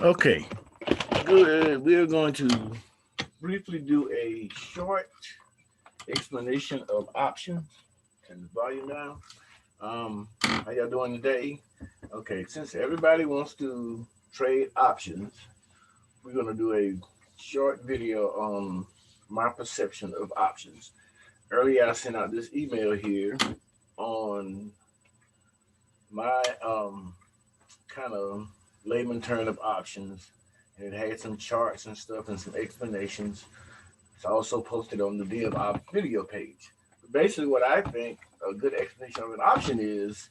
Okay, good. We're going to briefly do a short explanation of options. Turn the volume down. How y'all doing today? Okay, since everybody wants to trade options, we're gonna do a short video on my perception of options. Earlier, I sent out this email here on my kind of layman term of options, and it had some charts and stuff and some explanations. It's also posted on the DevOps video page. But basically, what I think a good explanation of an option is,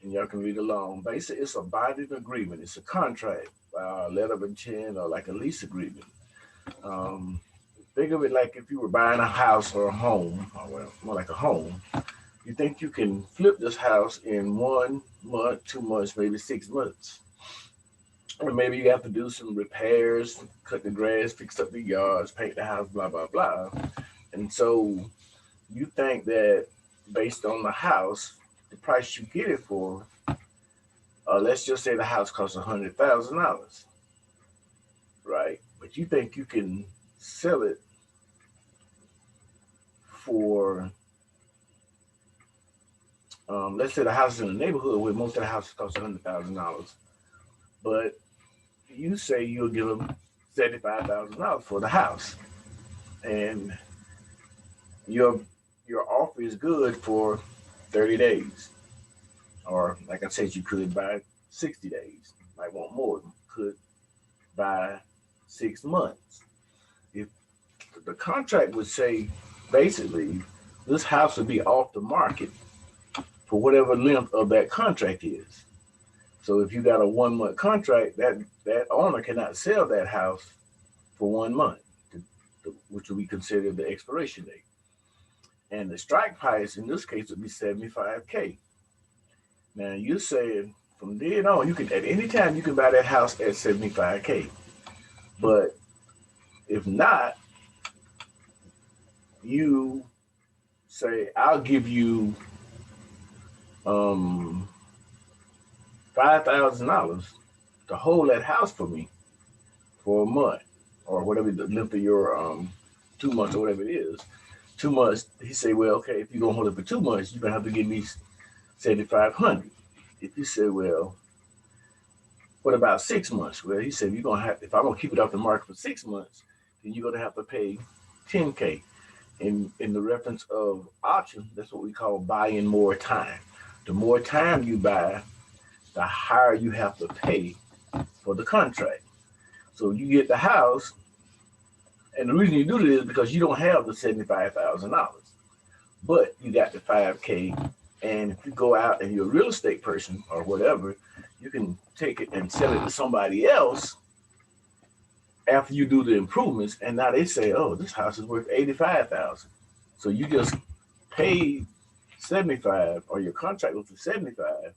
and y'all can read along. Basically, it's a binding agreement. It's a contract, letter of intent, or like a lease agreement. Um, think of it like if you were buying a house or a home, or well, more like a home. You think you can flip this house in 1 month, 2 months, maybe 6 months. Or maybe you have to do some repairs, cut the grass, fix up the yards, paint the house, blah, blah, blah. And so you think that based on the house, the price you get it for, let's just say the house costs $100,000, right? But you think you can sell it for, let's say the house is in a neighborhood where most of the houses cost $100,000, but you say you'll give them $75,000 for the house, and your your offer is good for 30 days, or like I said, you could buy 60 days. Might want more. Could buy 6 months. If the contract would say basically this house would be off the market for whatever length of that contract is. So if you got a 1 month contract, that owner cannot sell that house for 1 month, which will be considered the expiration date. And the strike price in this case would be 75K. Now you said from then on, you can at any time you can buy that house at 75K. But if not, you say I'll give you um $5,000 to hold that house for me for a month or whatever the length of your 2 months or whatever it is. 2 months, he say, well, okay, if you're gonna hold it for 2 months, you're gonna have to give me 7,500. If you say, well, what about 6 months? Well, he said, you're gonna have if I'm gonna keep it off the market for 6 months, then you're gonna have to pay 10K. In the reference of option, that's what we call buying more time. The more time you buy, the higher you have to pay for the contract. So you get the house, and the reason you do this is because you don't have the $75,000, but you got the 5K. And if you go out and you're a real estate person or whatever, you can take it and sell it to somebody else after you do the improvements. And now they say, oh, this house is worth 85,000. So you just paid 75, or your contract was for 75.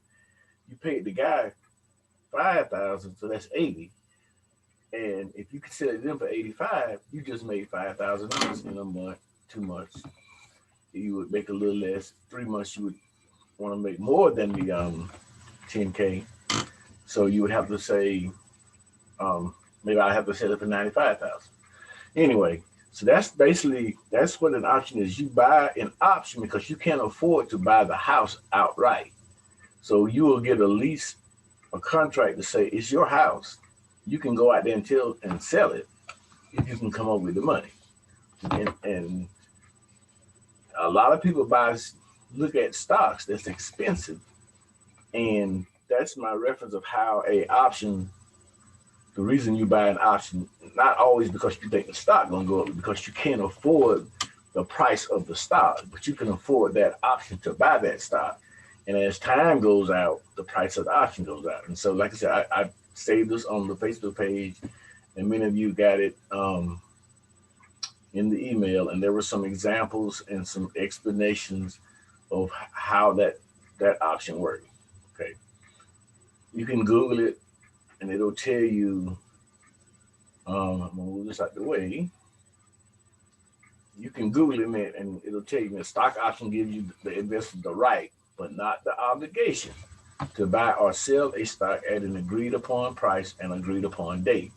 You paid the guy 5,000, so that's 80. And if you consider them for 85, you just made $5,000 in a month, 2 months. You would make a little less. 3 months, you would want to make more than the 10K. So you would have to say, maybe I have to sell it for 95,000. Anyway, so that's what an option is. You buy an option because you can't afford to buy the house outright. So you will get a lease, a contract to say it's your house. You can go out there and sell it if you can come up with the money. And a lot of people look at stocks that's expensive, and that's my reference of how a option. The reason you buy an option, not always because you think the stock gonna go up, because you can't afford the price of the stock, but you can afford that option to buy that stock. And as time goes out, the price of the option goes out. And so, like I said, I saved this on the Facebook page, and many of you got it in the email. And there were some examples and some explanations of how that option works. Okay, you can Google it, and it'll tell you. I'm gonna move this out the way. You can Google it, and it'll tell you that stock option gives you the investor the right, but not the obligation to buy or sell a stock at an agreed upon price and agreed upon date.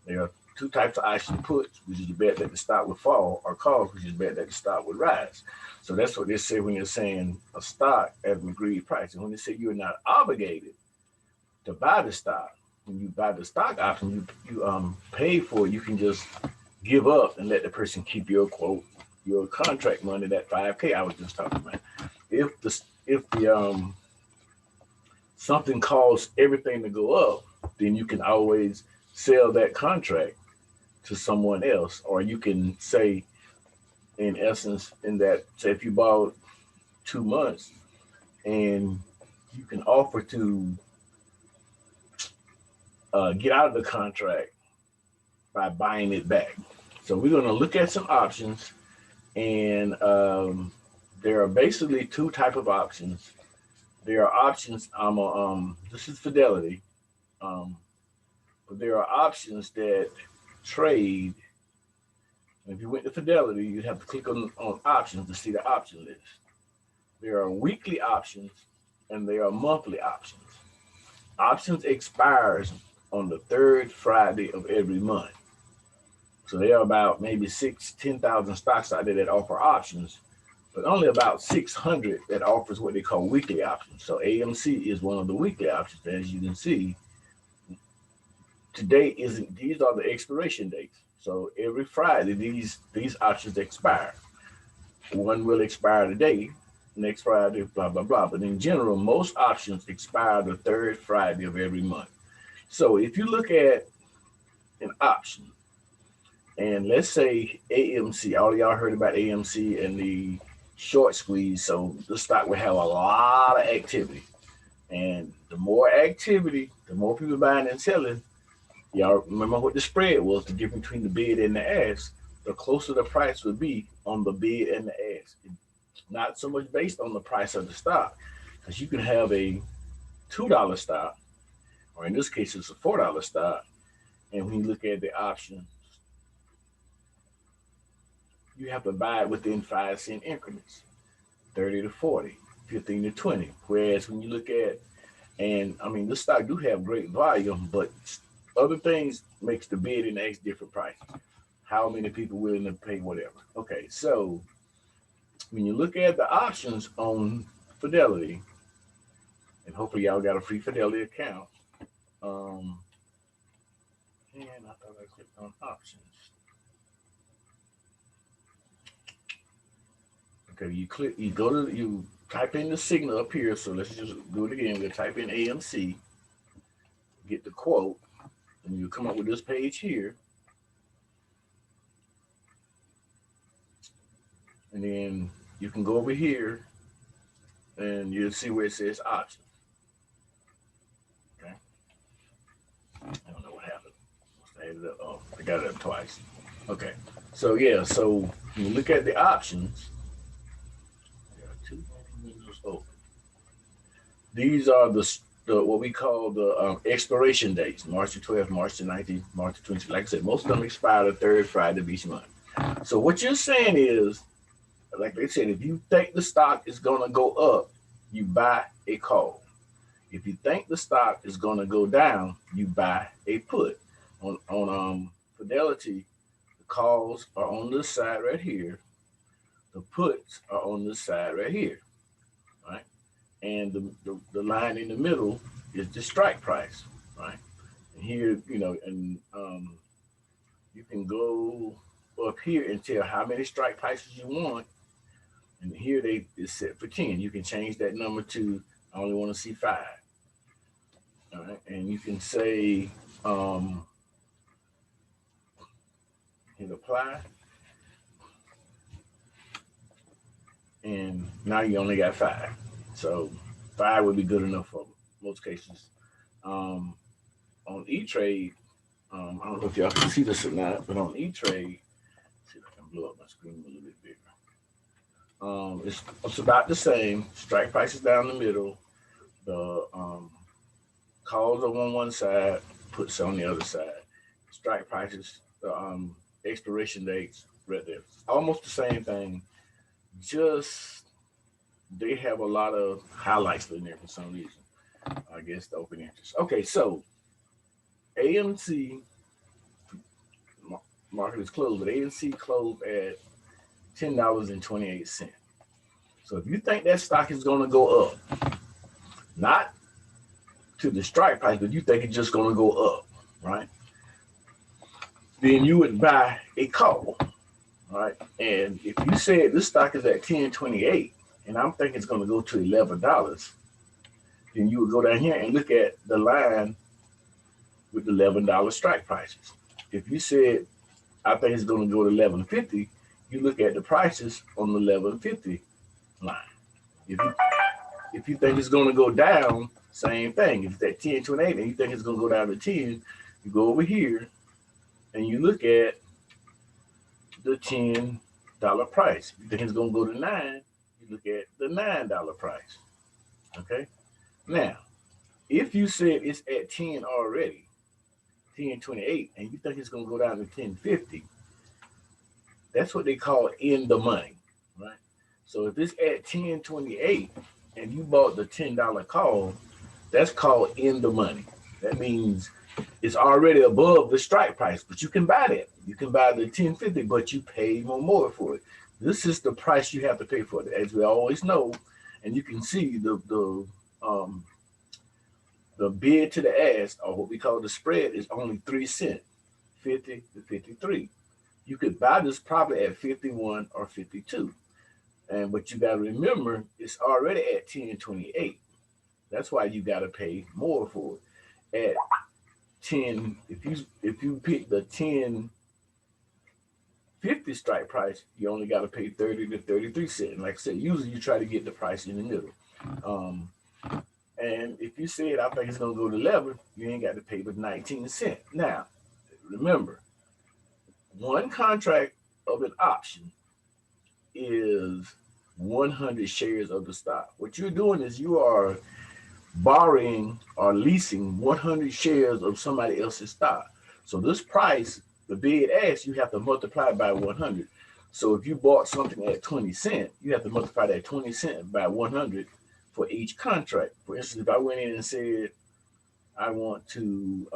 There are two types of option puts, which is the bet that the stock would fall, or calls, which is bet that the stock would rise. So that's what they say when you're saying a stock at an agreed price. And when they say you're not obligated to buy the stock, when you buy the stock option, you pay for it. You can just give up and let the person keep your quote, your contract money, that 5K I was just talking about. If the something caused everything to go up, then you can always sell that contract to someone else, or you can say, in essence, in that, say, if you bought 2 months and you can offer to get out of the contract by buying it back. So we're going to look at some options, and there are basically two type of options. There are options. This is Fidelity, um, but there are options that trade. If you went to Fidelity, you'd have to click on options to see the option list. There are weekly options and there are monthly options. Options expires on the third Friday of every month. So there are about maybe 10,000 stocks out there that offer options, but only about 600 that offers what they call weekly options. So AMC is one of the weekly options. As you can see, today isn't. These are the expiration dates. So every Friday, these options expire. One will expire today, next Friday, blah blah blah. But in general, most options expire the third Friday of every month. So if you look at an option, and let's say AMC, all of y'all heard about AMC and the short squeeze. So the stock will have a lot of activity. And the more activity, the more people buying and selling. Y'all remember what the spread was, the difference between the bid and the ask. The closer the price would be on the bid and the ask. Not so much based on the price of the stock, because you can have a $2 stock, or in this case, it's a $4 stock. And when you look at the option, you have to buy it within 5 cent increments, 30 to 40, 15 to 20. Whereas when you look at, and I mean, this stock do have great volume, but other things makes the bid and ask different prices. How many people willing to pay whatever. Okay, so when you look at the options on Fidelity, and hopefully y'all got a free Fidelity account. Um, and I thought I clicked on options. Okay, you go to, you type in the signal up here. So let's just do it again. We'll type in AMC, get the quote, and you come up with this page here. And then you can go over here and you'll see where it says options. Okay. I don't know what happened. I added it up. Oh, I got it up twice. Okay. So yeah, so when you look at the options, there are two windows open. These are the what we call the expiration dates: March the 12th, March the 19th, March the 20th. Like I said, most of them expire the third Friday of each month. So what you're saying is, like they said, if you think the stock is gonna go up, you buy a call. If you think the stock is gonna go down, you buy a put. On Fidelity, the calls are on this side right here. The puts are on this side right here, right? And the line in the middle is the strike price, right? And here, and you can go up here and tell how many strike prices you want. And here they is set for 10. You can change that number to I only want to see 5. All right. And you can say hit apply. And now you only got 5. So 5 would be good enough for most cases. On E-Trade, I don't know if y'all can see this or not, but on E-Trade, see if I can blow up my screen a little bit bigger. It's about the same. Strike prices down the middle. The calls are on one side, puts on the other side. Strike prices, the expiration dates right there. Almost the same thing. Just they have a lot of highlights in there for some reason. I guess the open interest. Okay, so AMC market is closed, but AMC closed at $10.28. So if you think that stock is going to go up, not to the strike price, but you think it's just going to go up, right? Then you would buy a call, right? And if you said this stock is at 10.28, and I'm thinking it's going to go to $11, then you would go down here and look at the line with the $11 strike prices. If you said I think it's going to go to 11.50, you look at the prices on the 11.50 line. If you think it's going to go down, same thing. If it's at 10.28 and you think it's going to go down to 10, you go over here and you look at the $10 price. If you think it's going to go to 9, you look at the $9 price. Okay. Now, if you said it's at 10 already, 10.28, and you think it's going to go down to 10.50, that's what they call in the money, right? So if it's at 10.28 and you bought the $10 call, that's called in the money. That means it's already above the strike price, but you can buy that. You can buy the 10.50, but you pay more for it. This is the price you have to pay for it, as we always know, and you can see the bid to the ask, or what we call the spread, is only 3 cents, 50 to 53. You could buy this probably at 51 or 52. And what you got to remember, it's already at 10.28. That's why you got to pay more for it. At 10, if you pick the 10.50 strike price, you only got to pay 30 to 33 cents. Like I said, usually you try to get the price in the middle. And if you said I think it's gonna go to 11, you ain't got to pay but 19 cents. Now, remember, one contract of an option is 100 shares of the stock. What you're doing is you are borrowing or leasing 100 shares of somebody else's stock. So this price, the bid ask, you have to multiply by 100. So if you bought something at 20 cents, you have to multiply that 20 cents by 100 for each contract. For instance, if I went in and said, I want to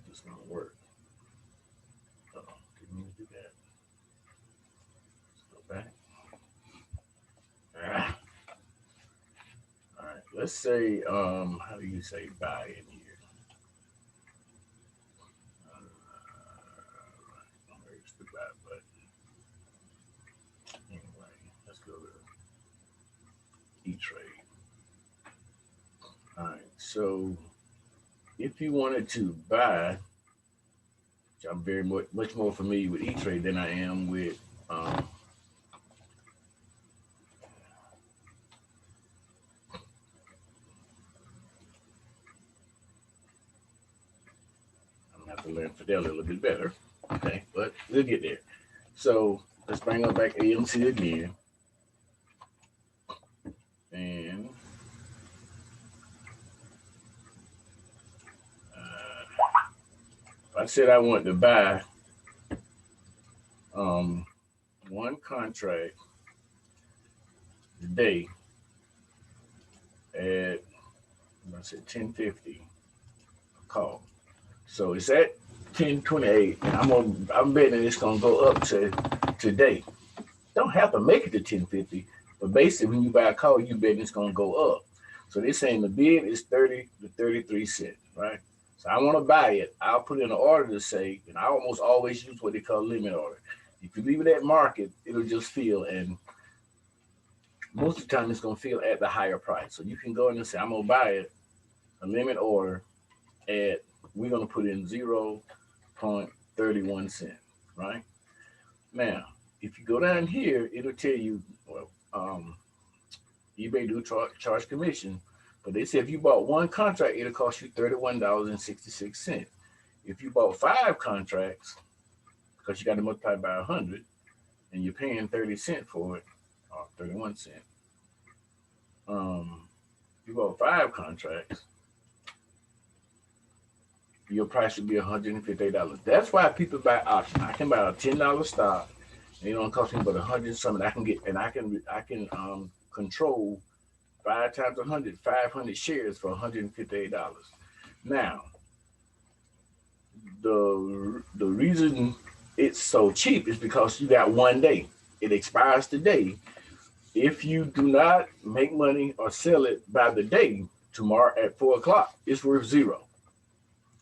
this is gonna work. Didn't mean to do that. Let's go back. All right. Let's say, how do you say buy in here? Where's the buy button? Anyway, let's go to E-Trade. All right. So if you wanted to buy, which I'm very much more familiar with E-Trade than I am with to learn Fidelity a little bit better. Okay, but we'll get there. So let's bring up back AMC again. And I said I want to buy one contract today at, I said 10.50 call. So it's at 10.28, and I'm betting it's gonna go up to today. Don't have to make it to 10.50, but basically when you buy a call, you betting it's gonna go up. So they're saying the bid is 30 to 33 cents, right? So I want to buy it. I'll put in an order to say, and I almost always use what they call limit order. If you leave it at market, it'll just fill, and most of the time it's gonna fill at the higher price. So you can go in and say, I'm gonna buy it, a limit order at, we're gonna put in 0.31 cents, right? Now, if you go down here, it'll tell you, well, eBay do charge commission, but they say if you bought one contract, it'll cost you $31.66. If you bought 5 contracts, because you got to multiply by 100, and you're paying 30 cents for it, or 31 cents. You bought 5 contracts, your price should be $158. That's why people buy options. I can buy a $10 stock, And it don't cost me but 100 something. I can get and I can control 5 times 100, 500 shares for $158. Now, the reason it's so cheap is because you got one day. It expires today. If you do not make money or sell it by the day, tomorrow at 4 o'clock, it's worth zero.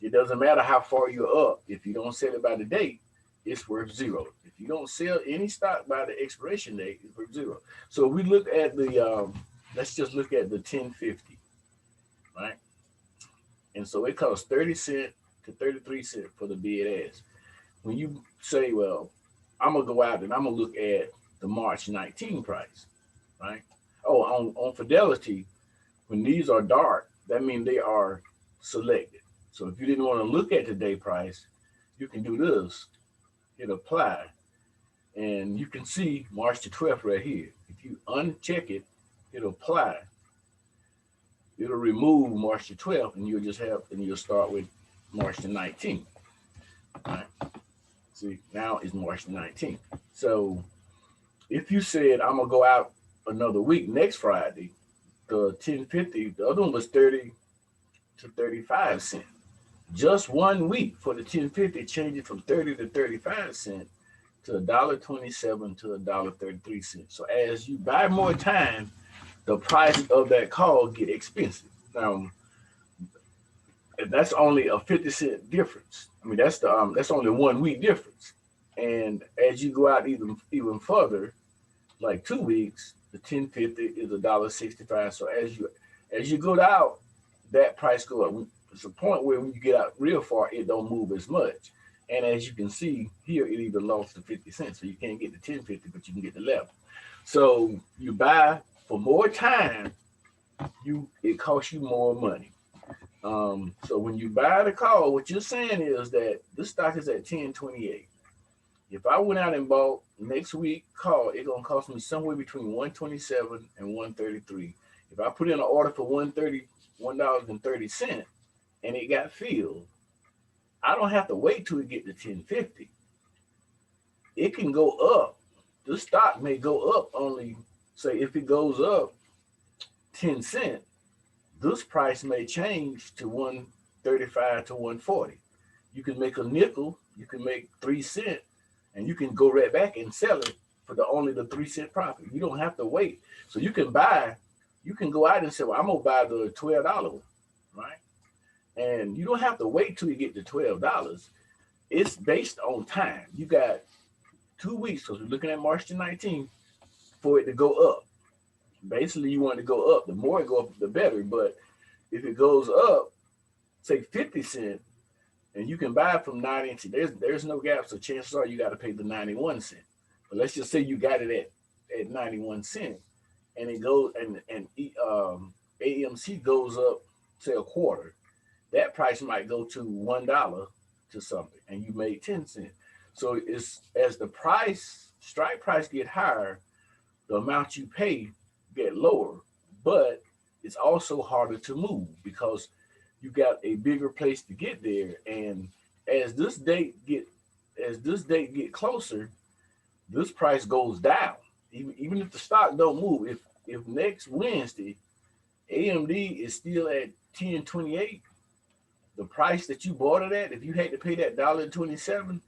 It doesn't matter how far you're up. If you don't sell it by the date, it's worth zero. If you don't sell any stock by the expiration date, it's worth zero. So we look at let's just look at the 1050, right? And so it costs 30 cents to 33 cents for the bid ask. When you say, well, I'm gonna go out and I'm gonna look at the March 19 price, right? Oh, on Fidelity, when these are dark, that means they are selected. So if you didn't want to look at today price, you can do this, hit apply, and you can see March the 12th right here. If you uncheck it, hit apply, it'll remove March the 12th, and you'll start with March the 19th. Right? See, now it's March the 19th. So if you said I'm gonna go out another week next Friday, the 1050, the other one was 30 to 35 cents. Just one week for the 1050, change it from 30 to 35 cents to $1.27 to $1.33. So as you buy more time, the price of that call get expensive. Now, that's only a 50 cent difference. I mean, that's only 1 week difference. And as you go out even further, like 2 weeks, the 1050 is $1.65. So as you go out, that price go up. It's a point where when you get out real far, it don't move as much. And as you can see here, it even lost to 50 cents. So you can't get the 1050, but you can get the 11. So you buy for more time, it costs you more money. So when you buy the call, what you're saying is that this stock is at 1028. If I went out and bought next week call, it's gonna cost me somewhere between 127 and 133. If I put in an order for $1.30 and it got filled, I don't have to wait till it get to 1050. It can go up. The stock may go up only, say if it goes up 10 cents, this price may change to 135 to 140. You can make a nickel, you can make 3 cents, and you can go right back and sell it for the 3 cent profit. You don't have to wait. So you can go out and say, well, I'm gonna buy the $12 one, right? And you don't have to wait till you get to $12. It's based on time. You got 2 weeks, because we're looking at March the 19th, for it to go up. Basically, you want it to go up. The more it go up, the better. But if it goes up, say 50 cents, and you can buy from 90 cents, there's no gap, so chances are you got to pay the 91 cents. But let's just say you got it at 91 cents, and it goes and AMC goes up, say a quarter. That price might go to $1 to something, and you made 10 cents. So it's as the strike price get higher, the amount you pay get lower, but it's also harder to move because you got a bigger place to get there. And as this date get closer, this price goes down. Even if the stock don't move, if next Wednesday AMD is still at 1028, the price that you bought it at, if you had to pay that $1.27,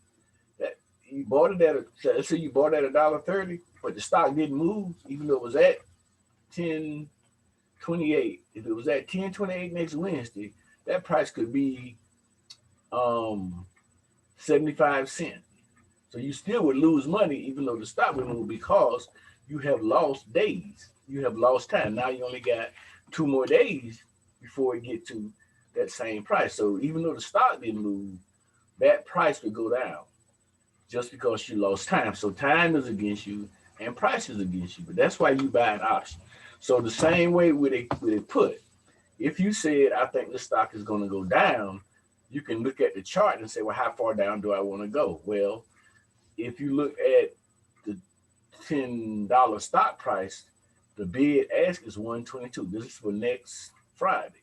that you bought it at let's say you bought it at $1.30, but the stock didn't move, even though it was at 1028. If it was at 1028 next Wednesday, that price could be 75 cents. So you still would lose money, even though the stock would move, because you have lost days. You have lost time. Now you only got 2 more days before it get to that same price. So even though the stock didn't move, that price would go down just because you lost time. So time is against you and price is against you. But that's why you buy an option. So the same way with a put, if you said, I think the stock is going to go down, you can look at the chart and say, well, how far down do I want to go? Well, if you look at the $10 stock price, the bid ask is 122. This is for next Friday.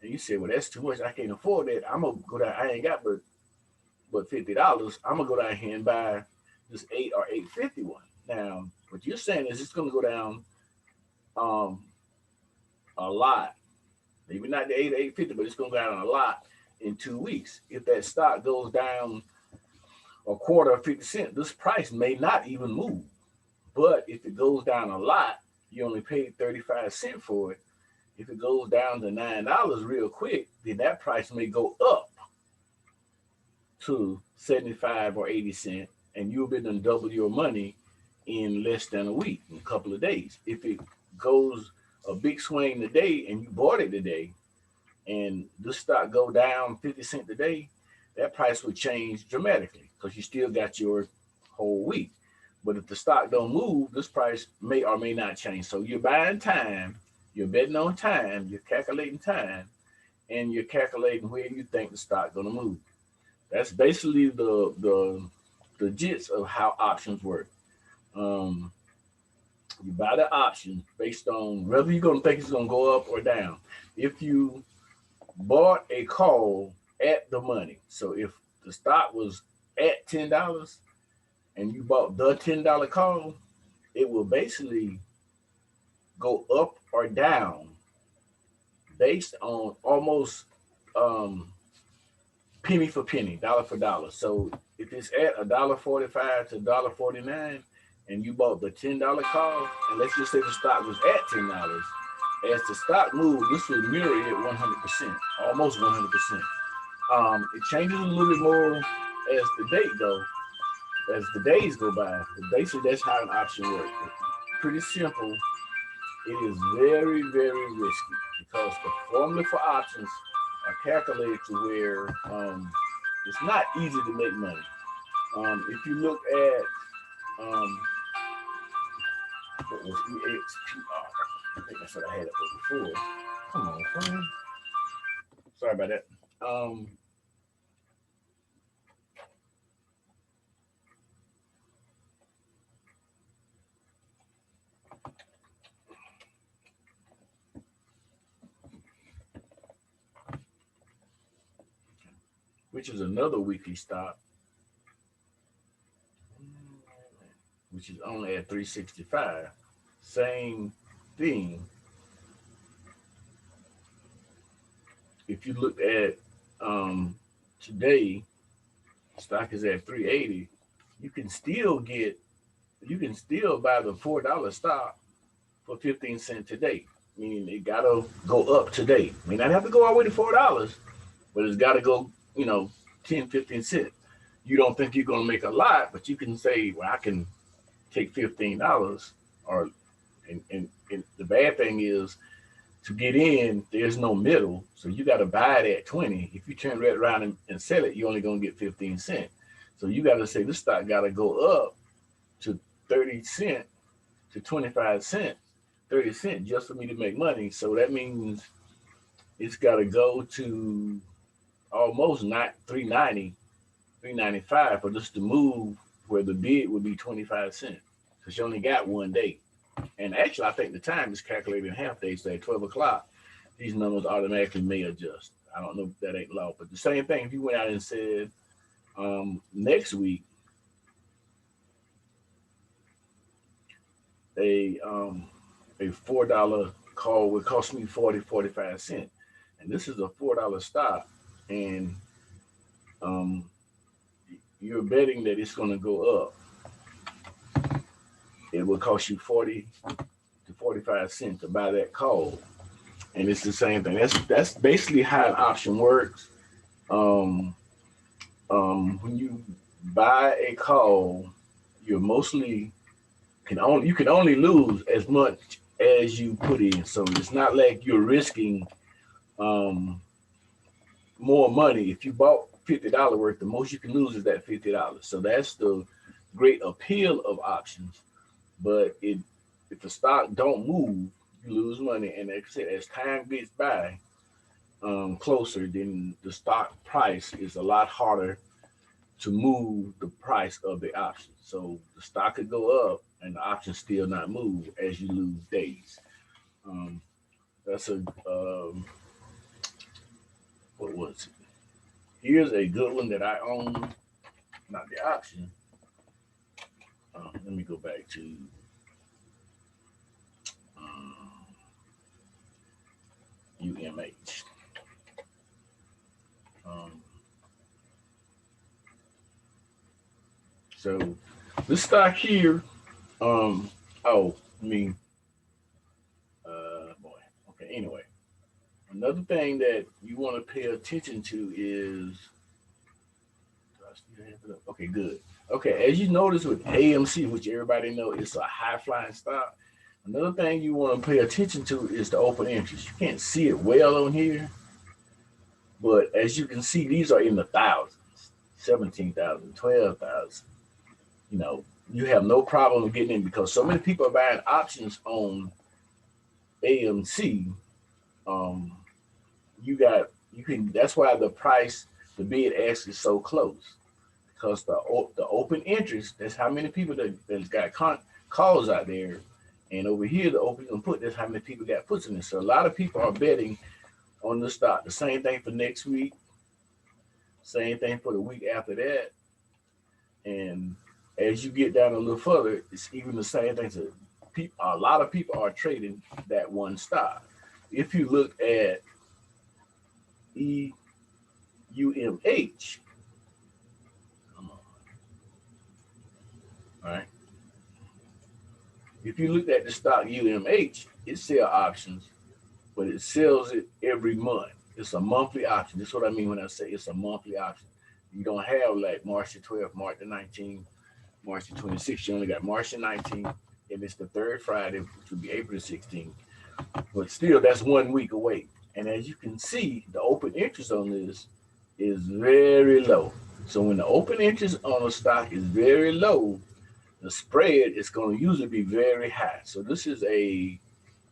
And you say, well, that's too much. I can't afford that. I'm gonna go down. I ain't got but $50. I'm gonna go down here and buy this 8 or 8.50 one. Now, what you're saying is it's going to go down um, a lot. Maybe not the 8 or 8.50, but it's going to go down a lot in 2 weeks. If that stock goes down a quarter or 50 cents, this price may not even move. But if it goes down a lot, you only paid 35 cents for it. If it goes down to $9 real quick, then that price may go up to 75 or 80 cents, and you'll be done double your money in less than a week, in a couple of days. If it goes a big swing today and you bought it today, and the stock go down 50 cents today, that price would change dramatically because you still got your whole week. But if the stock don't move, this price may or may not change. So you're buying time, you're betting on time, you're calculating time, and you're calculating where you think the stock gonna move. That's basically the gist of how options work. Um, you buy the option based on whether you're gonna think it's gonna go up or down. If you bought a call at the money, so if the stock was at $10 and you bought the $10 call, it will basically go up or down based on almost um, penny for penny, dollar for dollar. So if it's at $1.45 to $1.49, and you bought the $10 call, and let's just say the stock was at $10, as the stock moved, this will mirror it 100%, almost 100%. It changes a little bit more as the date go, as the days go by. But basically, that's how an option works. It's pretty simple. It is very, very risky because the formula for options are calculated to where it's not easy to make money. If you look at what was EXPR, I think that's what I had it for before. Come on, friend. Sorry about that. Um, which is another weekly stock, which is only at 365. Same thing. If you look at today, stock is at 380. You can still get, you can still buy the $4 stock for 15 cents today. Meaning it gotta go up today. May not have to go all the way to $4, but it's gotta go, 10, 15 cents. You don't think you're gonna make a lot, but you can say, well, I can take $15 or and the bad thing is to get in, there's no middle. So you got to buy it at 20. If you turn right around and sell it, you're only going to get 15 cents. So you got to say this stock got to go up to 30 cents to 25 cents, 30 cents just for me to make money. So that means it's got to go to almost not 390, 395 for just to move where the bid would be 25 cents. Because you only got one day. And actually, I think the time is calculated in half days. So at 12 o'clock, these numbers automatically may adjust. I don't know if that ain't law, but the same thing. If you went out and said next week a um, a $4 call would cost me 40, 45 cents, and this is a $4 stock, and um, you're betting that it's going to go up. It will cost you 40 to 45 cents to buy that call, and it's the same thing. That's basically how an option works. Um, when you buy a call, you're mostly you can only lose as much as you put in. So it's not like you're risking um, more money. If you bought $50 worth, the most you can lose is that $50. So that's the great appeal of options. But if the stock don't move, you lose money. And like I said, as time gets by closer, then the stock price is a lot harder to move the price of the option. So the stock could go up and the option still not move as you lose days. Um, that's a what was it? Here's a good one that I own, not the option, Let me go back to um, UMH. Um, so this stock here, oh, I mean, boy. Okay, anyway, another thing that you want to pay attention to is, okay, good. Okay, as you notice with AMC, which everybody know is a high flying stock, another thing you want to pay attention to is the open interest. You can't see it well on here, but as you can see, these are in the thousands, 17,000, 12,000. You know, you have no problem getting in because so many people are buying options on AMC. Um, you can. That's why the price, the bid ask is so close because the open interest. That's how many people that's got calls out there, and over here the open put. That's how many people got puts in it. So a lot of people are betting on the stock. The same thing for next week. Same thing for the week after that. And as you get down a little further, it's even the same thing. So a lot of people are trading that one stock. If you look at EUMH, come on, all right. If you look at the stock UMH, it sells options, but it sells it every month. It's a monthly option. That's what I mean when I say it's a monthly option. You don't have like March the 12th, March the 19th, March the 26th. You only got March the 19th, and it's the third Friday, which would be April the 16th. But still, that's 1 week away. And as you can see, the open interest on this is very low. So when the open interest on a stock is very low, the spread is going to usually be very high. So this is a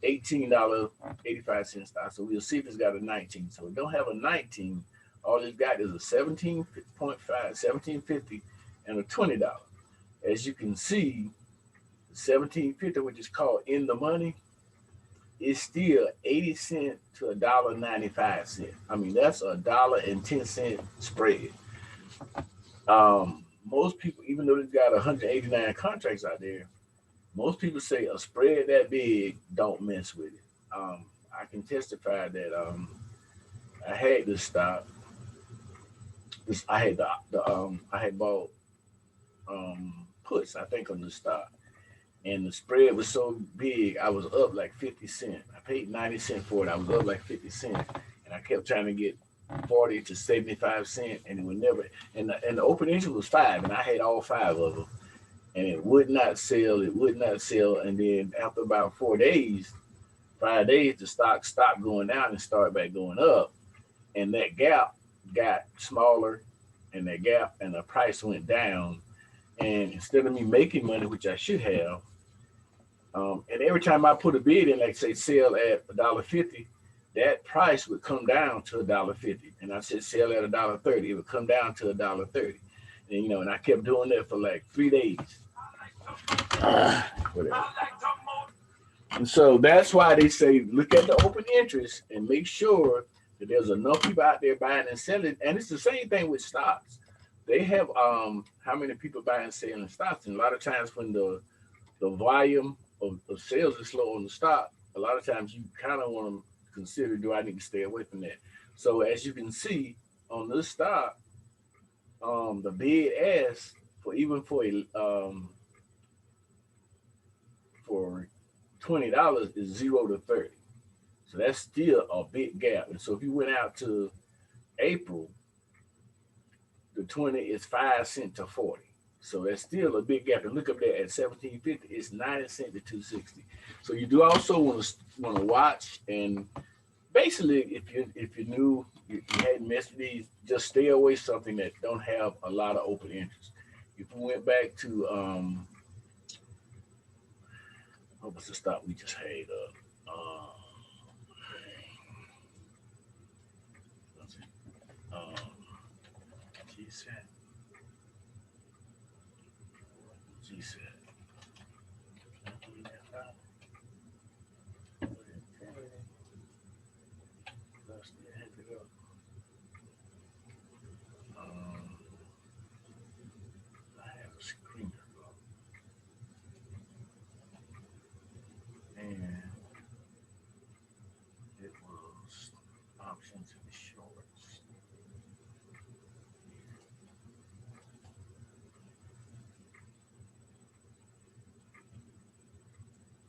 $18.85 stock. So we'll see if it's got a 19. So we don't have a 19. All it's got is a 17.5, 17.50, and a $20. As you can see, 17.50, which is called in the money, is still 80 cents to $1.95. I mean, that's $1.10 spread. Most people, even though they've got 189 contracts out there, most people say a spread that big, don't mess with it. I can testify that I had this stock. I had I had bought puts, I think, on the stock, and the spread was so big, I was up like 50 cents. I paid 90 cents for it. I was up like 50 cents, and I kept trying to get 40 to 75 cents, and it would never. And the open interest was five, and I had all five of them, and it would not sell. It would not sell, and then after about 4 days, 5 days, the stock stopped going down and started back going up, and that gap got smaller, and that gap and the price went down. And instead of me making money, which I should have, and every time I put a bid in, like say sell at $1.50, that price would come down to $1.50. And I said sell at $1.30, it would come down to $1.30. And and I kept doing that for like 3 days. Whatever. And so that's why they say look at the open interest and make sure that there's enough people out there buying and selling. And it's the same thing with stocks. They have how many people buying and selling stocks. And a lot of times when the volume of sales is slow on the stock, a lot of times you kind of want to consider, do I need to stay away from that? So as you can see on this stock, the bid ask for even for $20 is 0 to 30. So that's still a big gap. And so if you went out to April, the 20 is 5 cents to 40. So that's still a big gap. And look up there at 17.50, it's 90 cents to 260. So you do also want to watch, and basically if you knew you hadn't missed these, just stay away something that don't have a lot of open interest. If we went back to what was the stop we just had up? What's it? Um, GSAT. GSAT. Um, I have a screen. into the shorts.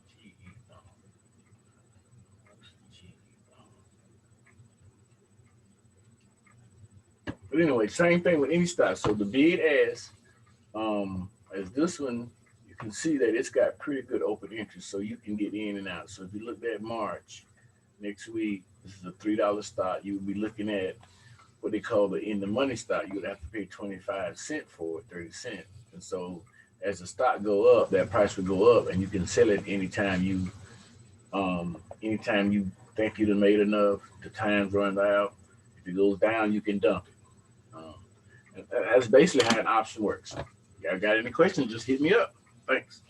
GE But anyway, same thing with any stock. So the bid as this one, you can see that it's got pretty good open interest, so you can get in and out. So if you looked at March next week, this is a $3 stock. You would be looking at what they call the in the money stock. You would have to pay 25 cents for it, 30 cents. And so as the stock go up, that price would go up, and you can sell it anytime you think you've made enough. The time's run out. If it goes down, you can dump it. And that's basically how an option works. Y'all got any questions? Just hit me up. Thanks.